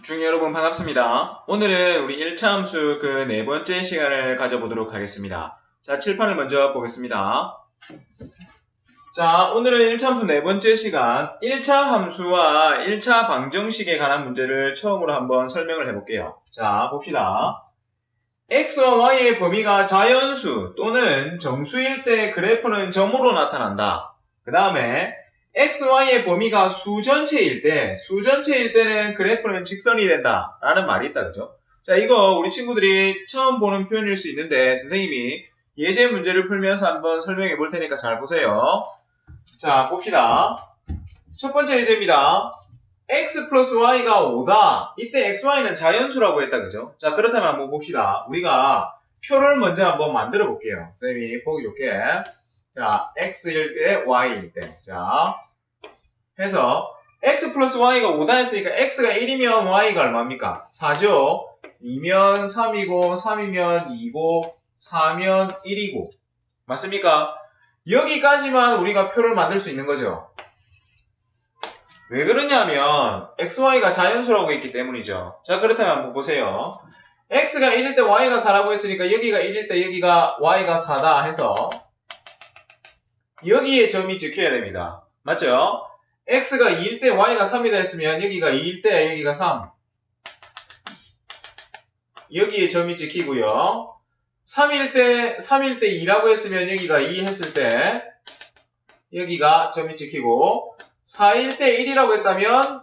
중이 여러분 반갑습니다. 오늘은 우리 1차 함수 그 네 번째 시간을 가져보도록 하겠습니다. 자, 칠판을 먼저 보겠습니다. 자, 오늘은 1차 함수 네 번째 시간 1차 함수와 1차 방정식에 관한 문제를 처음으로 한번 설명을 해볼게요. 자, 봅시다. x와 y의 범위가 자연수 또는 정수일 때 그래프는 점으로 나타난다. 그 다음에 x, y의 범위가 수전체일 때는 그래프는 직선이 된다 라는 말이 있다, 그죠? 자, 이거 우리 친구들이 처음 보는 표현일 수 있는데 선생님이 예제 문제를 풀면서 한번 설명해 볼 테니까 잘 보세요. 자, 봅시다. 첫 번째 예제입니다. x 플러스 y가 5다. 이때 x, y는 자연수라고 했다, 그죠? 자, 그렇다면 한번 봅시다. 우리가 표를 먼저 한번 만들어 볼게요. 선생님이 보기 좋게. 자, x일 때, y일 때. 자, 해서 x 플러스 y가 5다 했으니까 x가 1이면 y가 얼마입니까? 4죠? 2면 3이고 3이면 2고 4면 1이고 맞습니까? 여기까지만 우리가 표를 만들 수 있는 거죠. 왜 그러냐면 x, y가 자연수라고 했기 때문이죠. 자, 그렇다면 한번 보세요. x가 1일 때 y가 4라고 했으니까 여기가 1일 때 여기가 y가 4다 해서 여기에 점이 찍혀야 됩니다. 맞죠? x가 2일 때 y가 3이다 했으면 여기가 2일 때 여기가 3 여기에 점이 찍히고요. 3일 때 2라고 했으면 여기가 2 했을 때 여기가 점이 찍히고 4일 때 1이라고 했다면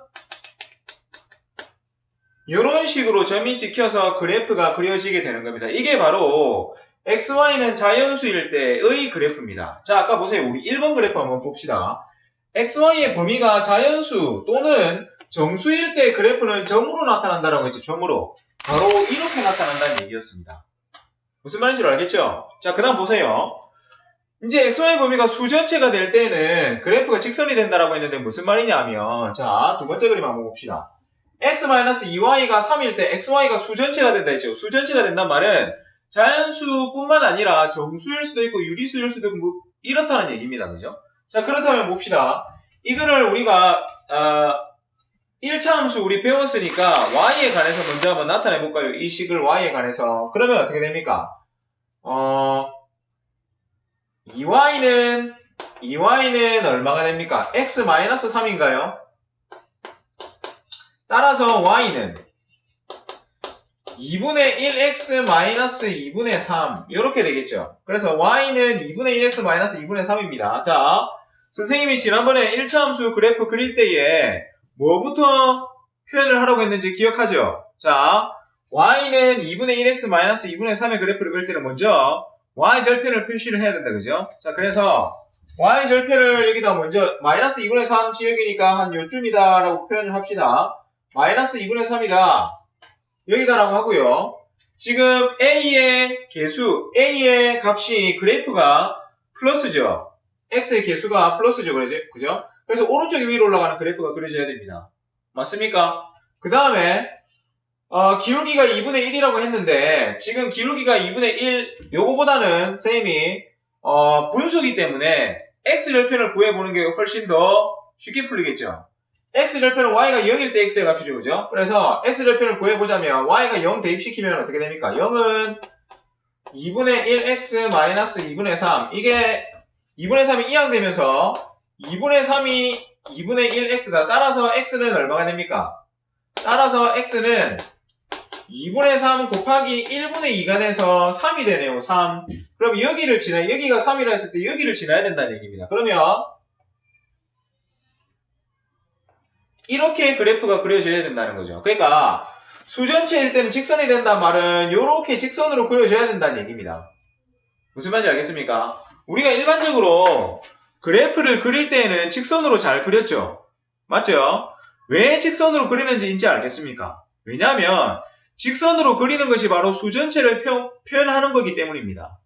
이런 식으로 점이 찍혀서 그래프가 그려지게 되는 겁니다. 이게 바로 x, y는 자연수일 때의 그래프입니다. 자, 아까 보세요. 우리 1번 그래프 한번 봅시다. x, y의 범위가 자연수 또는 정수일 때 그래프는 점으로 나타난다라고 했죠. 점으로. 바로 이렇게 나타난다는 얘기였습니다. 무슨 말인지 알겠죠? 자, 그 다음 보세요. 이제 x, y 범위가 수전체가 될 때는 그래프가 직선이 된다라고 했는데 무슨 말이냐면 자, 두 번째 그림 한번 봅시다. x-2y가 3일 때 xy가 수전체가 된다 했죠. 수전체가 된다는 말은 자연수뿐만 아니라 정수일 수도 있고 유리수일 수도 있고 뭐 이렇다는 얘기입니다. 그죠? 자, 그렇다면 봅시다. 이거를 우리가 1차 함수 우리 배웠으니까 y에 관해서 먼저 한번 나타내 볼까요? 이 식을 y에 관해서. 그러면 어떻게 됩니까? 2y는 얼마가 됩니까? x-3인가요? 따라서 y는 2분의 1x-2분의 3 이렇게 되겠죠. 그래서 y는 2분의 1x-2분의 3입니다. 자, 선생님이 지난번에 1차 함수 그래프 그릴 때에 뭐부터 표현을 하라고 했는지 기억하죠? 자, y는 2분의 1x-2분의 3의 그래프를 그릴 때는 먼저 y절편을 표시를 해야 된다, 그죠? 자, 그래서 y절편을 여기다 먼저 마이너스 2분의 3 지역이니까 한 요쯤이다 라고 표현을 합시다. 마이너스 2분의 3이다 여기다라고 하고요. 지금 a의 개수, a의 값이 그래프가 플러스죠. x의 개수가 플러스죠. 그죠? 그래서 오른쪽 위로 올라가는 그래프가 그려져야 됩니다. 맞습니까? 그 다음에 기울기가 2분의 1이라고 했는데 지금 기울기가 2분의 1 요거보다는 쌤이 분수기 때문에 x절편을 구해보는 게 훨씬 더 쉽게 풀리겠죠. x절편은 y가 0일 때 x의 값이죠. 그죠? 그래서 x절편을 구해보자면 y가 0 대입시키면 어떻게 됩니까? 0은 2분의 1x-2분의 3 이게 2분의 3이 이항되면서 2분의 3이 2분의 1x다. 따라서 x는 얼마가 됩니까? 따라서 x는 2분의 3 곱하기 1분의 2가 돼서 3이 되네요. 3. 그럼 여기가 3이라 했을 때 여기를 지나야 된다는 얘기입니다. 그러면 이렇게 그래프가 그려져야 된다는 거죠. 그러니까 수전체일 때는 직선이 된다는 말은 이렇게 직선으로 그려져야 된다는 얘기입니다. 무슨 말인지 알겠습니까? 우리가 일반적으로 그래프를 그릴 때에는 직선으로 잘 그렸죠. 맞죠? 왜 직선으로 그리는지 이제 알겠습니까? 왜냐하면 직선으로 그리는 것이 바로 수전체를 표현하는 거기 때문입니다.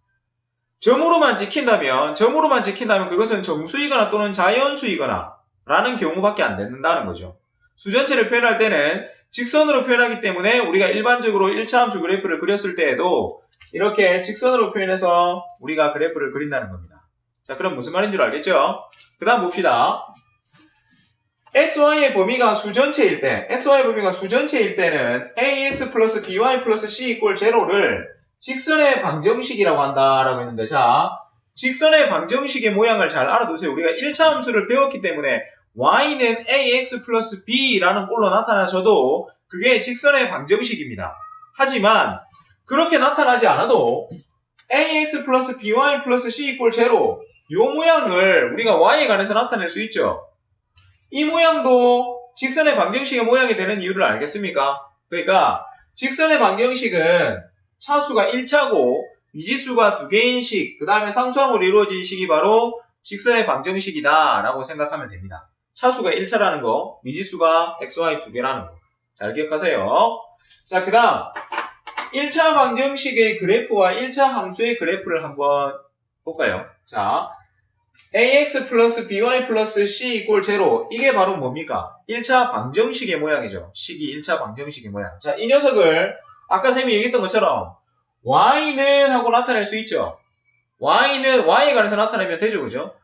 점으로만 찍힌다면 그것은 정수이거나 또는 자연수이거나 라는 경우밖에 안 된다는 거죠. 수전체를 표현할 때는 직선으로 표현하기 때문에 우리가 일반적으로 1차 함수 그래프를 그렸을 때에도 이렇게 직선으로 표현해서 우리가 그래프를 그린다는 겁니다. 자, 그럼 무슨 말인 줄 알겠죠? 그 다음 봅시다. xy의 범위가 수전체일 때, xy 범위가 수전체일 때는 ax 플러스 by 플러스 c 이꼴 제로를 직선의 방정식이라고 한다라고 했는데, 자, 직선의 방정식의 모양을 잘 알아두세요. 우리가 1차 함수를 배웠기 때문에 y는 ax 플러스 b라는 꼴로 나타나셔도 그게 직선의 방정식입니다. 하지만 그렇게 나타나지 않아도 ax 플러스 by 플러스 c 이꼴 제로 요 모양을 우리가 y에 관해서 나타낼 수 있죠. 이 모양도 직선의 방정식의 모양이 되는 이유를 알겠습니까? 그러니까 직선의 방정식은 차수가 1차고 미지수가 2개인 식, 그 다음에 상수항으로 이루어진 식이 바로 직선의 방정식이다 라고 생각하면 됩니다. 차수가 1차라는 거, 미지수가 xy 2개라는 거. 잘 기억하세요. 자, 그 다음 1차 방정식의 그래프와 1차 함수의 그래프를 한번 볼까요? 자, ax 플러스 by 플러스 c 이꼴 제로, 이게 바로 뭡니까? 1차 방정식의 모양이죠. 식이 1차 방정식의 모양. 자, 이 녀석을 아까 쌤이 얘기했던 것처럼 y는 하고 나타낼 수 있죠. y는 y에 관해서 나타내면 되죠, 그죠?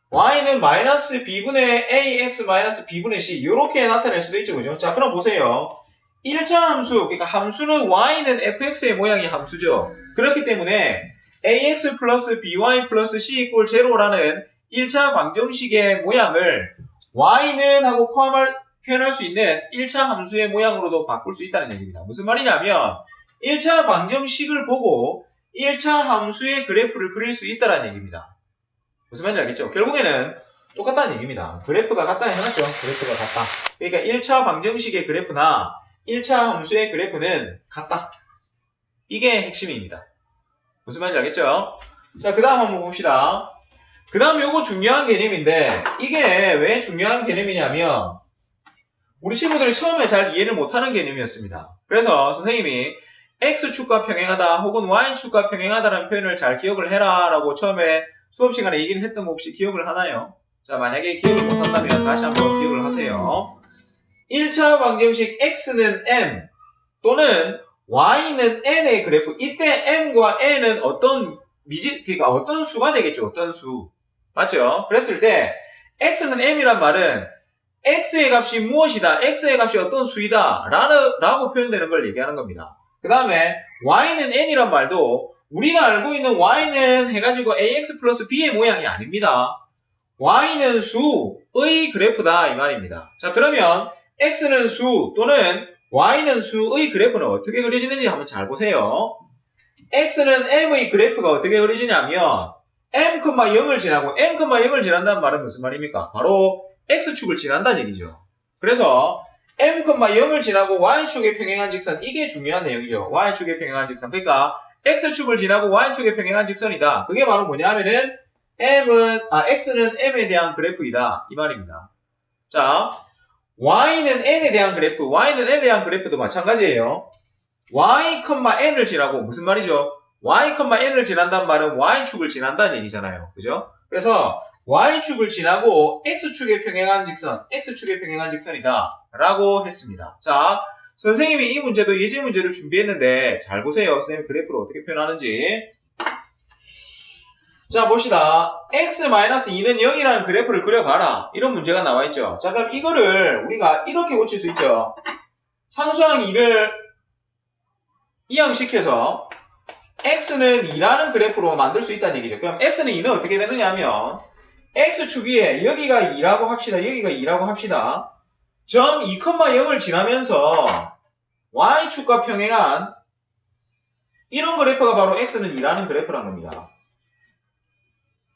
y는 마이너스 b분의 ax 마이너스 b분의 c 이렇게 나타낼 수도 있죠, 그죠? 자, 그럼 보세요. 1차 함수, 그러니까 함수는 y는 fx의 모양이 함수죠. 그렇기 때문에 ax 플러스 by 플러스 c 이꼴 제로라는 1차 방정식의 모양을 y는 하고 표현할 수 있는 1차 함수의 모양으로도 바꿀 수 있다는 얘기입니다. 무슨 말이냐면 1차 방정식을 보고 1차 함수의 그래프를 그릴 수 있다는 얘기입니다. 무슨 말인지 알겠죠? 결국에는 똑같다는 얘기입니다. 그래프가 같다 해놨죠? 그래프가 같다. 그러니까 1차 방정식의 그래프나 1차 함수의 그래프는 같다. 이게 핵심입니다. 무슨 말인지 알겠죠? 자, 그 다음 한번 봅시다. 그 다음 요거 중요한 개념인데, 이게 왜 중요한 개념이냐면 우리 친구들이 처음에 잘 이해를 못하는 개념이었습니다. 그래서 선생님이 X축과 평행하다 혹은 Y축과 평행하다라는 표현을 잘 기억을 해라 라고 처음에 수업 시간에 얘기를 했던 거 혹시 기억을 하나요? 자, 만약에 기억을 못한다면 다시 한번 기억을 하세요. 1차 방정식 X는 M 또는 Y는 N의 그래프, 이때 M과 N은 그러니까 어떤 수가 되겠죠? 어떤 수. 맞죠? 그랬을 때 X는 M이란 말은 X의 값이 무엇이다, X의 값이 어떤 수이다 라고 표현되는 걸 얘기하는 겁니다. 그 다음에 Y는 N이란 말도 우리가 알고 있는 Y는 해가지고 AX 플러스 B의 모양이 아닙니다. Y는 수의 그래프다 이 말입니다. 자, 그러면 X는 수 또는 Y는 수의 그래프는 어떻게 그려지는지 한번 잘 보세요. X는 M의 그래프가 어떻게 그려지냐면 M,0을 지나고 M,0을 지난다는 말은 무슨 말입니까? 바로 X축을 지난다는 얘기죠. 그래서 M,0을 지나고 Y축에 평행한 직선, 이게 중요한 내용이죠. Y축에 평행한 직선. 그러니까 X축을 지나고 Y축에 평행한 직선이다. 그게 바로 뭐냐면은 X는 M에 대한 그래프이다 이 말입니다. 자, Y는 N에 대한 그래프, Y는 N에 대한 그래프도 마찬가지예요. Y,N을 지나고, 무슨 말이죠? Y,N을 지난다는 말은 Y축을 지난다는 얘기잖아요. 그죠? 그래서 Y축을 지나고 X축에 평행한 직선, X축에 평행한 직선이다 라고 했습니다. 자, 선생님이 이 문제도 예제 문제를 준비했는데 잘 보세요. 선생님이 그래프를 어떻게 표현하는지. 자, 봅시다. x-2는 0이라는 그래프를 그려봐라. 이런 문제가 나와있죠. 자, 그럼 이거를 우리가 이렇게 고칠 수 있죠. 상수항 2를 이항시켜서 x는 2라는 그래프로 만들 수 있다는 얘기죠. 그럼 x는 2는 어떻게 되느냐 하면 x축 위에 여기가 2라고 합시다. 여기가 2라고 합시다. 점 2,0을 지나면서 y축과 평행한 이런 그래프가 바로 x는 2라는 그래프란 겁니다.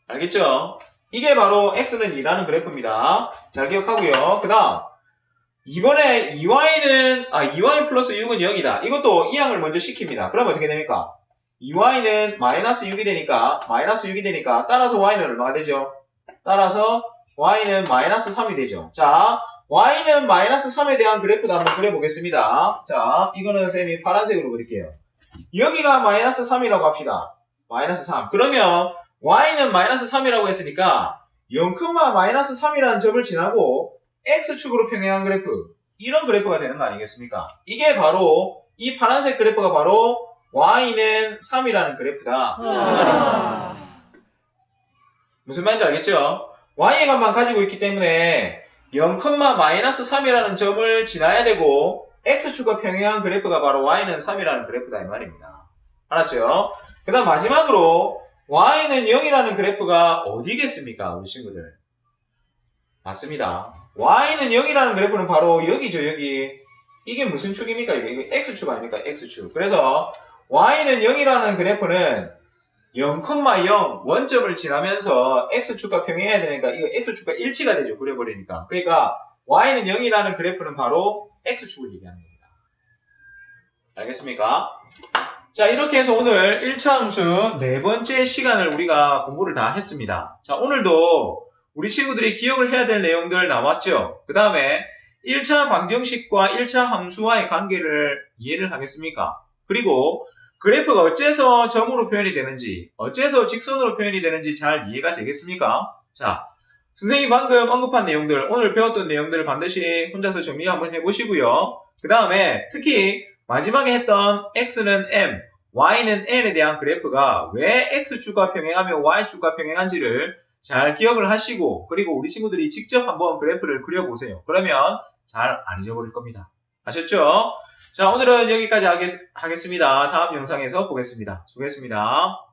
알겠죠? 이게 바로 x는 2라는 그래프입니다. 잘 기억하고요. 그 다음 이번에 2y 플러스 6은 0이다. 이것도 이항을 먼저 시킵니다. 그럼 어떻게 됩니까? 2y는 마이너스 6이 되니까 따라서 y는 얼마가 되죠? 따라서 y는 마이너스 3이 되죠. 자, y는 마이너스 3에 대한 그래프도 한번 그려보겠습니다. 자, 이거는 쌤이 파란색으로 그릴게요. 여기가 마이너스 3이라고 합시다. 마이너스 3. 그러면 y는 마이너스 3이라고 했으니까 0,-3이라는 점을 지나고 x축으로 평행한 그래프, 이런 그래프가 되는 거 아니겠습니까? 이게 바로 이 파란색 그래프가 바로 y는 3이라는 그래프다. 무슨 말인지 알겠죠? y의 값만 가지고 있기 때문에 0,-3이라는 점을 지나야 되고 x축과 평행한 그래프가 바로 y는 3이라는 그래프다 이 말입니다. 알았죠? 그 다음 마지막으로 y는 0이라는 그래프가 어디겠습니까? 우리 친구들. 맞습니다. y는 0이라는 그래프는 바로 여기죠, 여기. 이게 무슨 축입니까? 이게 x축 아닙니까? x축. 그래서 y는 0이라는 그래프는 0,0 원점을 지나면서 x축과 평행해야 되니까 이거 x축과 일치가 되죠. 그려버리니까. 그러니까 y는 0이라는 그래프는 바로 x축을 얘기하는 겁니다. 알겠습니까? 자, 이렇게 해서 오늘 1차 함수 네 번째 시간을 우리가 공부를 다 했습니다. 자, 오늘도 우리 친구들이 기억을 해야 될 내용들 나왔죠? 그 다음에 1차 방정식과 1차 함수와의 관계를 이해를 하겠습니까? 그리고 그래프가 어째서 점으로 표현이 되는지, 어째서 직선으로 표현이 되는지 잘 이해가 되겠습니까? 자, 선생님이 방금 언급한 내용들, 오늘 배웠던 내용들을 반드시 혼자서 정리 한번 해보시고요. 그 다음에 특히 마지막에 했던 x는 m, y는 n에 대한 그래프가 왜 x축과 평행하며 y축과 평행한지를 잘 기억을 하시고, 그리고 우리 친구들이 직접 한번 그래프를 그려보세요. 그러면 잘 안 잊어버릴 겁니다. 아셨죠? 자, 오늘은 여기까지 하겠습니다. 다음 영상에서 보겠습니다. 수고했습니다.